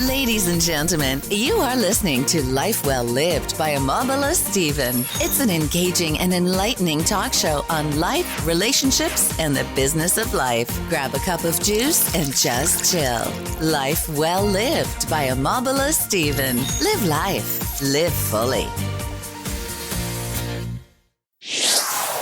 Ladies and gentlemen, you are listening to Life Well Lived by Omobola Stephen. It's an engaging and enlightening talk show on life, relationships, and the business of life. Grab a cup of juice and just chill. Life Well Lived by Omobola Stephen. Live life. Live fully.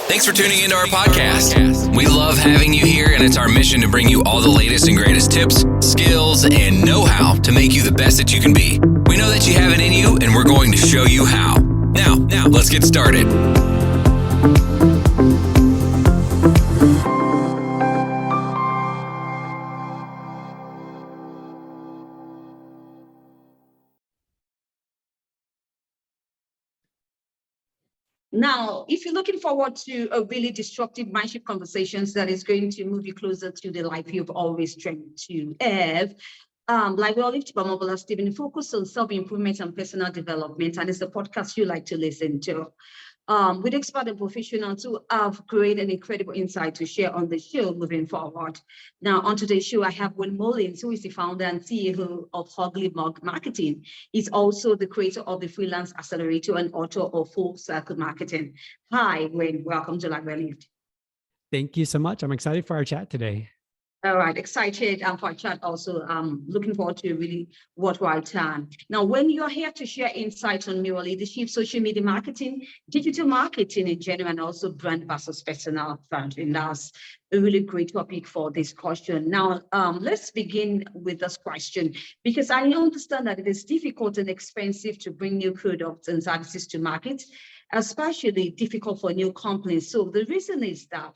Thanks for tuning into our podcast. We love having you here, and it's our mission to bring you all the latest and greatest tips, skills, and know-how to make you the best that you can be. We know that you have it in you, and we're going to show you how. Now, let's get started. Now, if you're looking forward to a really disruptive mindset conversations that is going to move you closer to the life you've always dreamed to have, like we all live to Omobola Stephen, focus on self-improvement and personal development, and it's the podcast you like to listen to. With expert and professionals who have great and incredible insight to share on the show moving forward. Now, on today's show, I have Wayne Mullins, who is the founder and CEO of Ugly Mug Marketing. He's also the creator of the Freelance Accelerator and author of Full Circle Marketing. Hi, Wayne. Welcome to Life Well Lived. Thank you so much. I'm excited for our chat today. All right, excited for our chat also. Looking forward to really worthwhile time. Now, when you're here to share insights on mirror leadership, social media marketing, digital marketing in general, and also brand versus personal branding, that's a really great topic for discussion. Now, let's begin with this question, because I understand that it is difficult and expensive to bring new products and services to market, especially difficult for new companies. So the reason is that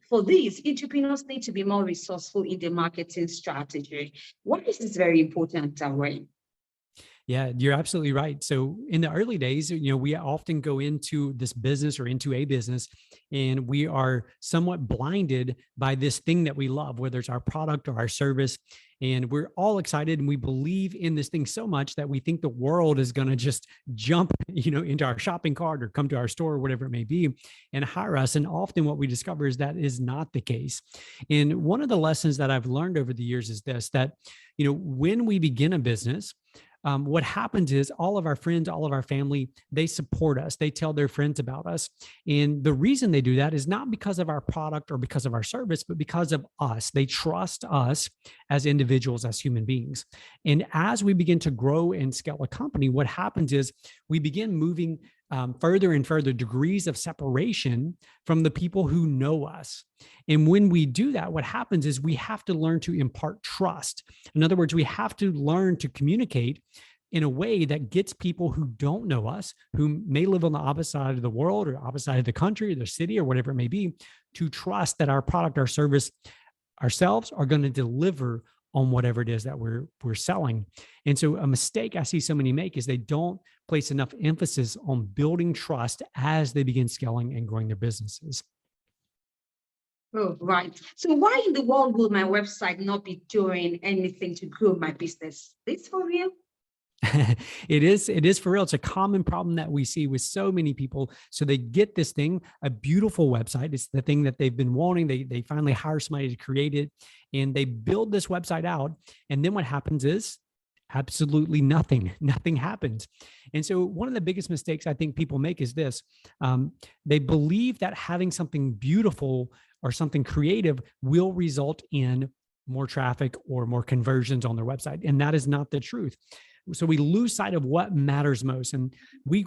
for these, entrepreneurs need to be more resourceful in their marketing strategy. Why is this very important, Wayne? Yeah, you're absolutely right. So in the early days, we often go into this business or into a business, and we are somewhat blinded by this thing that we love, whether it's our product or our service. And we're all excited and we believe in this thing so much that we think the world is going to just jump, into our shopping cart or come to our store or whatever it may be and hire us. And often what we discover is that is not the case. And one of the lessons that I've learned over the years is this, that, when we begin a business, what happens is all of our friends, all of our family, they support us. They tell their friends about us. And the reason they do that is not because of our product or because of our service, but because of us. They trust us as individuals, as human beings. And as we begin to grow and scale a company, what happens is we begin moving further and further degrees of separation from the people who know us. And when we do that, what happens is we have to learn to impart trust. In other words, we have to learn to communicate in a way that gets people who don't know us, who may live on the opposite side of the world or opposite side of the country or the city or whatever it may be, to trust that our product, our service, ourselves are going to deliver on whatever it is that we're selling. And so a mistake I see so many make is they don't place enough emphasis on building trust as they begin scaling and growing their businesses. Oh, right. So why in the world will my website not be doing anything to grow my business? This for real? It is for real. It's a common problem that we see with so many people. So they get this thing, a beautiful website. It's the thing that they've been wanting. They finally hire somebody to create it, and they build this website out. And then what happens is absolutely nothing happens. And so one of the biggest mistakes I think people make is this. They believe that having something beautiful or something creative will result in more traffic or more conversions on their website. And that is not the truth. So we lose sight of what matters most. And we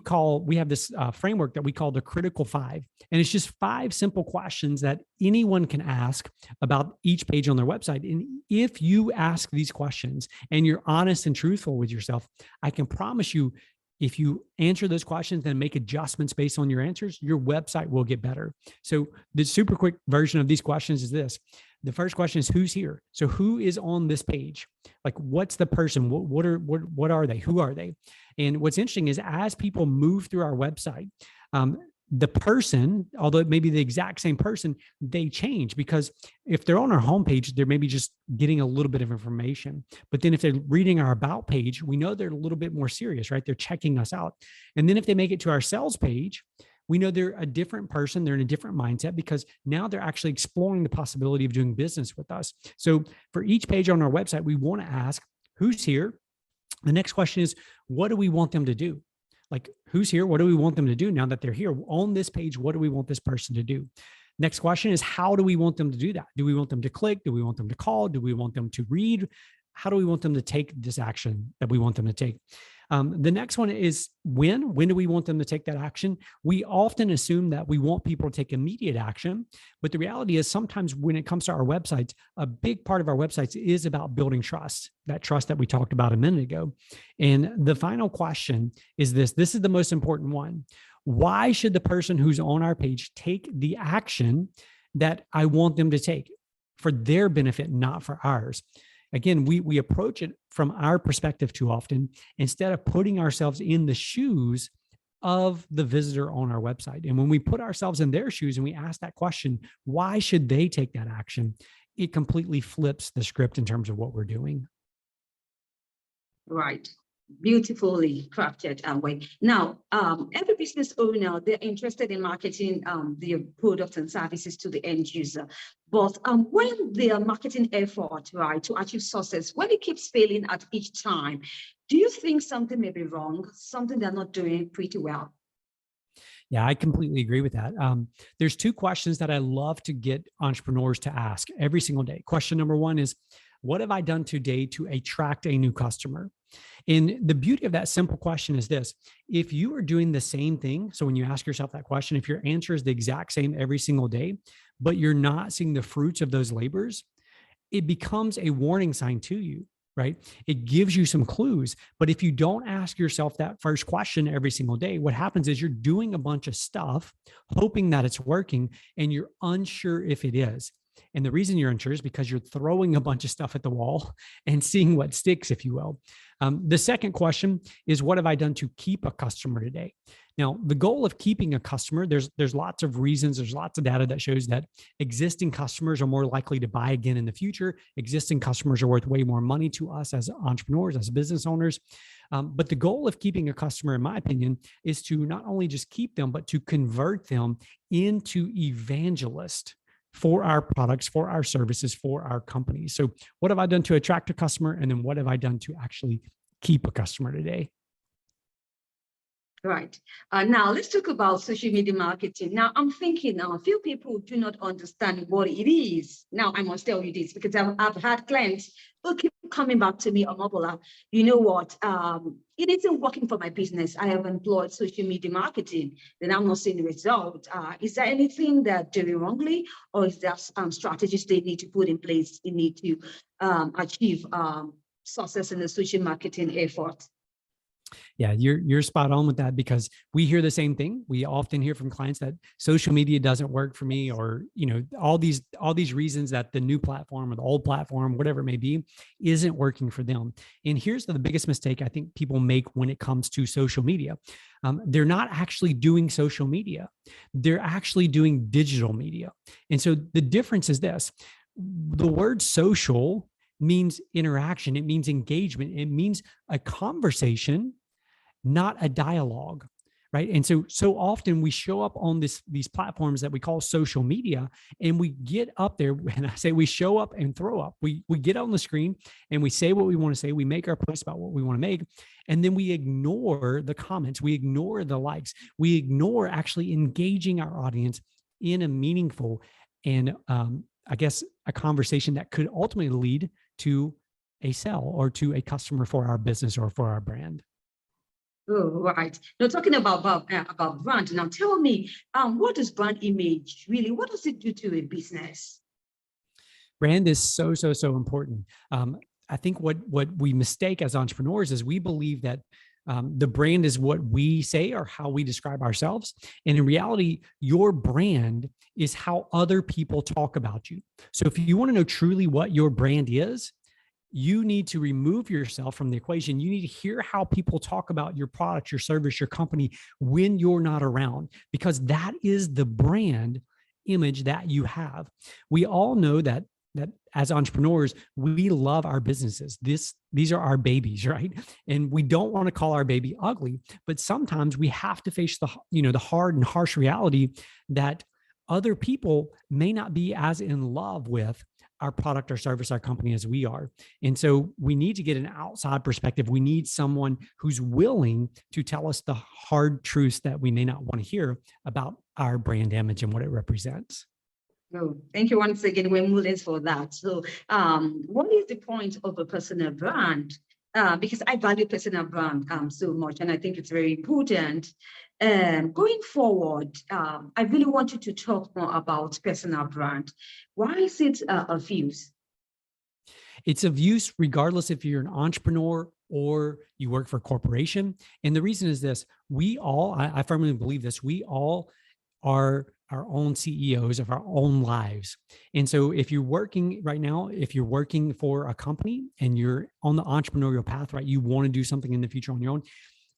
have this framework that we call the critical 5. And it's just 5 simple questions that anyone can ask about each page on their website. And if you ask these questions and you're honest and truthful with yourself, I can promise you, if you answer those questions and make adjustments based on your answers, your website will get better. So the super quick version of these questions is this. The first question is, who's here? So who is on this page? Like, what's the person? What are they? Who are they? And what's interesting is as people move through our website, the person, although it may be the exact same person, they change, because if they're on our homepage, they're maybe just getting a little bit of information. But then if they're reading our about page, we know they're a little bit more serious, right? They're checking us out. And then if they make it to our sales page, we know they're a different person. They're in a different mindset because now they're actually exploring the possibility of doing business with us. So for each page on our website, we want to ask, who's here? The next question is, what do we want them to do? Like, who's here? What do we want them to do now that they're here on this page? What do we want this person to do? Next question is, how do we want them to do that? Do we want them to click? Do we want them to call? Do we want them to read? How do we want them to take this action that we want them to take? The next one is when do we want them to take that action? We often assume that we want people to take immediate action, but the reality is sometimes when it comes to our websites, a big part of our websites is about building trust, that trust that we talked about a minute ago. And the final question is this is the most important one. Why should the person who's on our page take the action that I want them to take for their benefit, not for ours? Again, we approach it from our perspective too often, instead of putting ourselves in the shoes of the visitor on our website. And when we put ourselves in their shoes and we ask that question, why should they take that action? It completely flips the script in terms of what we're doing. Right. Beautifully crafted way. Now, every business owner, they're interested in marketing their products and services to the end user. But when their marketing effort, right, to achieve success, when it keeps failing at each time, do you think something may be wrong, something they're not doing pretty well? Yeah, I completely agree with that. There's two questions that I love to get entrepreneurs to ask every single day. Question number one is, what have I done today to attract a new customer? And the beauty of that simple question is this: if you are doing the same thing, so when you ask yourself that question, if your answer is the exact same every single day, but you're not seeing the fruits of those labors, it becomes a warning sign to you, right? It gives you some clues. But if you don't ask yourself that first question every single day, what happens is you're doing a bunch of stuff, hoping that it's working, and you're unsure if it is. And the reason you're unsure is because you're throwing a bunch of stuff at the wall and seeing what sticks, if you will. The second question is, what have I done to keep a customer today? Now, the goal of keeping a customer, there's lots of reasons, there's lots of data that shows that existing customers are more likely to buy again in the future. Existing customers are worth way more money to us as entrepreneurs, as business owners. But the goal of keeping a customer, in my opinion, is to not only just keep them, but to convert them into evangelists for our products, for our services, for our companies. So what have I done to attract a customer? And then what have I done to actually keep a customer today? Right. Now let's talk about social media marketing. Now I'm thinking a few people do not understand what it is. Now I must tell you this because I've had clients who keep coming back to me, Omobola, you know what? It isn't working for my business. I have employed social media marketing, then I'm not seeing the result. Is there anything they're doing wrongly, or is there strategies they need to put in place in need to achieve success in the social marketing effort? Yeah, you're spot on with that, because we hear the same thing. We often hear from clients that social media doesn't work for me, or all these reasons that the new platform or the old platform, whatever it may be, isn't working for them. And here's the biggest mistake I think people make when it comes to social media. They're not actually doing social media. They're actually doing digital media. And so the difference is this: the word social means interaction. It means engagement. It means a conversation, not a dialogue, right? And so often we show up on these platforms that we call social media, and we get up there, and I say we show up and throw up. We get on the screen and we say what we want to say. We make our post about what we want to make, and then we ignore the comments. We ignore the likes. We ignore actually engaging our audience in a meaningful and I guess a conversation that could ultimately lead to a sale or to a customer for our business or for our brand. Oh, right. Now, talking about brand, now tell me, what is brand image really? What does it do to a business? Brand is so important. I think what we mistake as entrepreneurs is we believe that the brand is what we say or how we describe ourselves. And in reality, your brand is how other people talk about you. So if you want to know truly what your brand is, you need to remove yourself from the equation. You need to hear how people talk about your product, your service, your company when you're not around, because that is the brand image that you have. We all know that as entrepreneurs, we love our businesses. These are our babies, right? And we don't want to call our baby ugly, but sometimes we have to face the hard and harsh reality that other people may not be as in love with our product or service, our company as we are. And so we need to get an outside perspective. We need someone who's willing to tell us the hard truths that we may not want to hear about our brand image and what it represents. Oh, thank you once again, Wayne Mullins, for that. So, what is the point of a personal brand? Because I value personal brand so much, and I think it's very important. Going forward, I really want you to talk more about personal brand. Why is it of use? It's of use regardless if you're an entrepreneur or you work for a corporation. And the reason is this: we all, I firmly believe this, we all are our own CEOs of our own lives. And so if you're working right now, if you're working for a company and you're on the entrepreneurial path, right, you want to do something in the future on your own,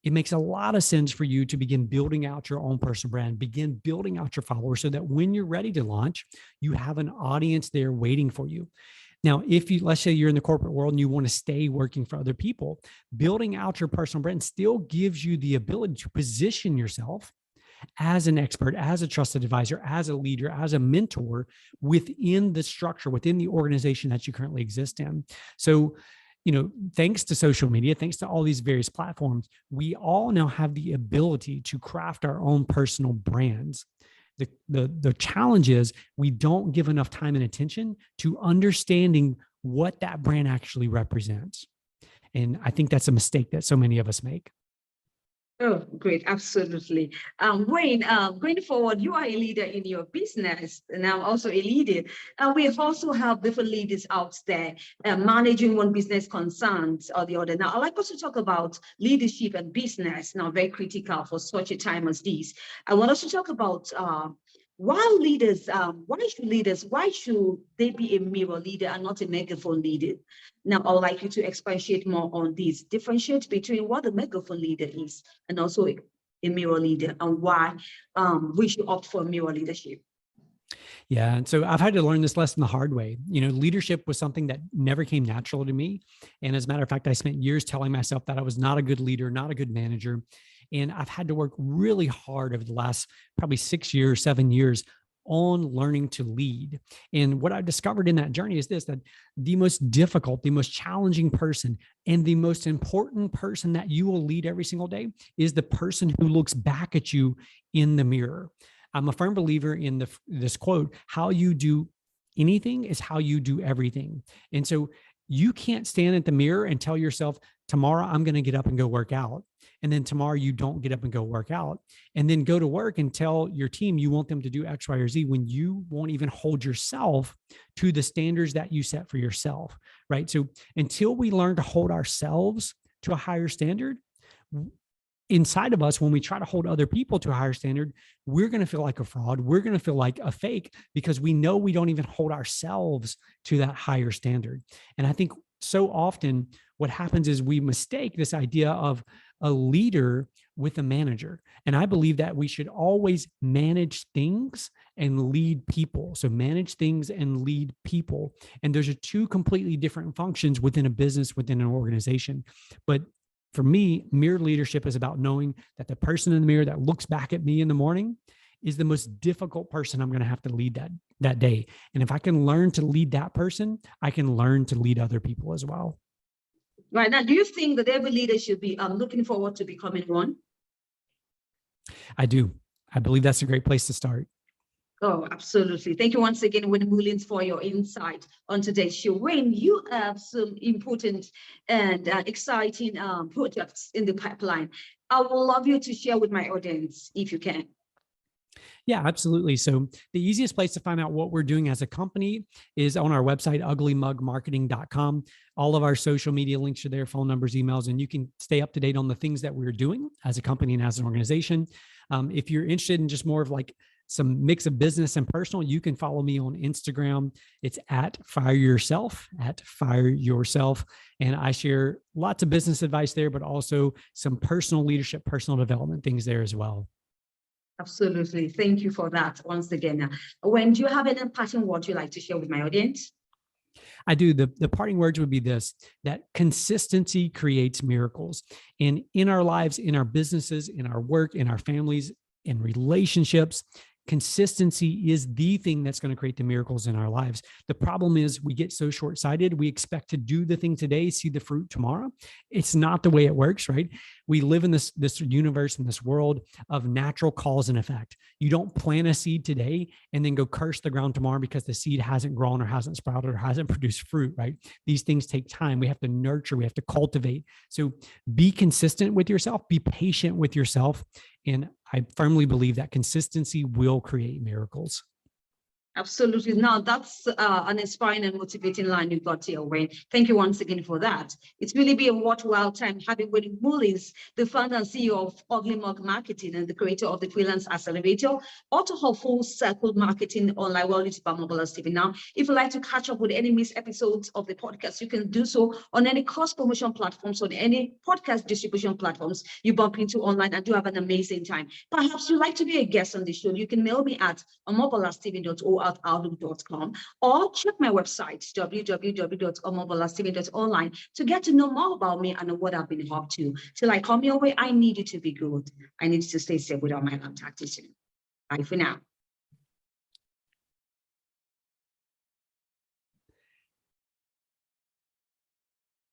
it makes a lot of sense for you to begin building out your own personal brand, begin building out your followers so that when you're ready to launch, you have an audience there waiting for you. Now, if you, let's say you're in the corporate world and you want to stay working for other people, building out your personal brand still gives you the ability to position yourself as an expert, as a trusted advisor, as a leader, as a mentor within the structure, within the organization that you currently exist in. So, thanks to social media, thanks to all these various platforms, we all now have the ability to craft our own personal brands. The challenge is we don't give enough time and attention to understanding what that brand actually represents. And I think that's a mistake that so many of us make. Oh, great. Absolutely. Wayne, going forward, you are a leader in your business, and I'm also a leader. We also have different leaders out there managing one business concerns or the other. Now, I'd like us to talk about leadership and business, now very critical for such a time as this. I want us to talk about why should they be a mirror leader and not a megaphone leader? Now, I would like you to expatiate more on this, differentiate between what a megaphone leader is and also a mirror leader, and why we should opt for mirror leadership. Yeah. And so I've had to learn this lesson the hard way. Leadership was something that never came natural to me. And as a matter of fact, I spent years telling myself that I was not a good leader, not a good manager. And I've had to work really hard over the last probably 7 years on learning to lead. And what I discovered in that journey is this: that the most difficult, the most challenging person, and the most important person that you will lead every single day is the person who looks back at you in the mirror. I'm a firm believer in this quote: how you do anything is how you do everything. And so you can't stand at the mirror and tell yourself, tomorrow I'm going to get up and go work out. And then tomorrow you don't get up and go work out, and then go to work and tell your team you want them to do X, Y, or Z when you won't even hold yourself to the standards that you set for yourself, right? So until we learn to hold ourselves to a higher standard, inside of us, when we try to hold other people to a higher standard, we're going to feel like a fraud. We're going to feel like a fake because we know we don't even hold ourselves to that higher standard. And I think so often what happens is we mistake this idea of a leader with a manager. And I believe that we should always manage things and lead people. So manage things and lead people. And those are two completely different functions within a business, within an organization. But for me, mirror leadership is about knowing that the person in the mirror that looks back at me in the morning is the most difficult person I'm going to have to lead that day. And if I can learn to lead that person, I can learn to lead other people as well. Right. Now, do you think that every leader should be looking forward to becoming one? I do. I believe that's a great place to start. Oh, absolutely. Thank you once again, Wayne Mullins, for your insight on today's show. Wayne, you have some important and exciting projects in the pipeline. I would love you to share with my audience if you can. Yeah, absolutely. So the easiest place to find out what we're doing as a company is on our website, uglymugmarketing.com. All of our social media links are there, phone numbers, emails, and you can stay up to date on the things that we're doing as a company and as an organization. If you're interested in just more of like some mix of business and personal, you can follow me on Instagram. It's at Fire Yourself. And I share lots of business advice there, but also some personal leadership, personal development things there as well. Absolutely. Thank you for that once again. When do you have any parting words you'd like to share with my audience? I do. The parting words would be this: that consistency creates miracles. And in our lives, in our businesses, in our work, in our families, in relationships, Consistency is the thing that's going to create the miracles in our lives. The problem is we get so short-sighted. We expect to do the thing today, see the fruit tomorrow. It's not the way it works, right? We live in this universe, in this world of natural cause and effect. You don't plant a seed today and then go curse the ground tomorrow because the seed hasn't grown or hasn't sprouted or hasn't produced fruit, right? These things take time. We have to nurture, we have to cultivate. So be consistent with yourself, be patient with yourself. And I firmly believe that consistency will create miracles. Absolutely. Now, that's an inspiring and motivating line you got here, Wayne. Thank you once again for that. It's really been a worthwhile time having Wayne Mullins, the founder and CEO of Ugly Mug Marketing and the creator of the Freelance Accelerator, author of Full Circle Marketing Online World by Omobola Stephen. Now, if you'd like to catch up with any missed episodes of the podcast, you can do so on any course promotion platforms, on any podcast distribution platforms you bump into online, and do have an amazing time. Perhaps you'd like to be a guest on the show. You can mail me at omobolastephen.outlook.com or check my website, www.omobolastephen.online, to get to know more about me and what I've been up to. Till I come your way, I need you to be good. I need you to stay safe without my tactics. Bye for now.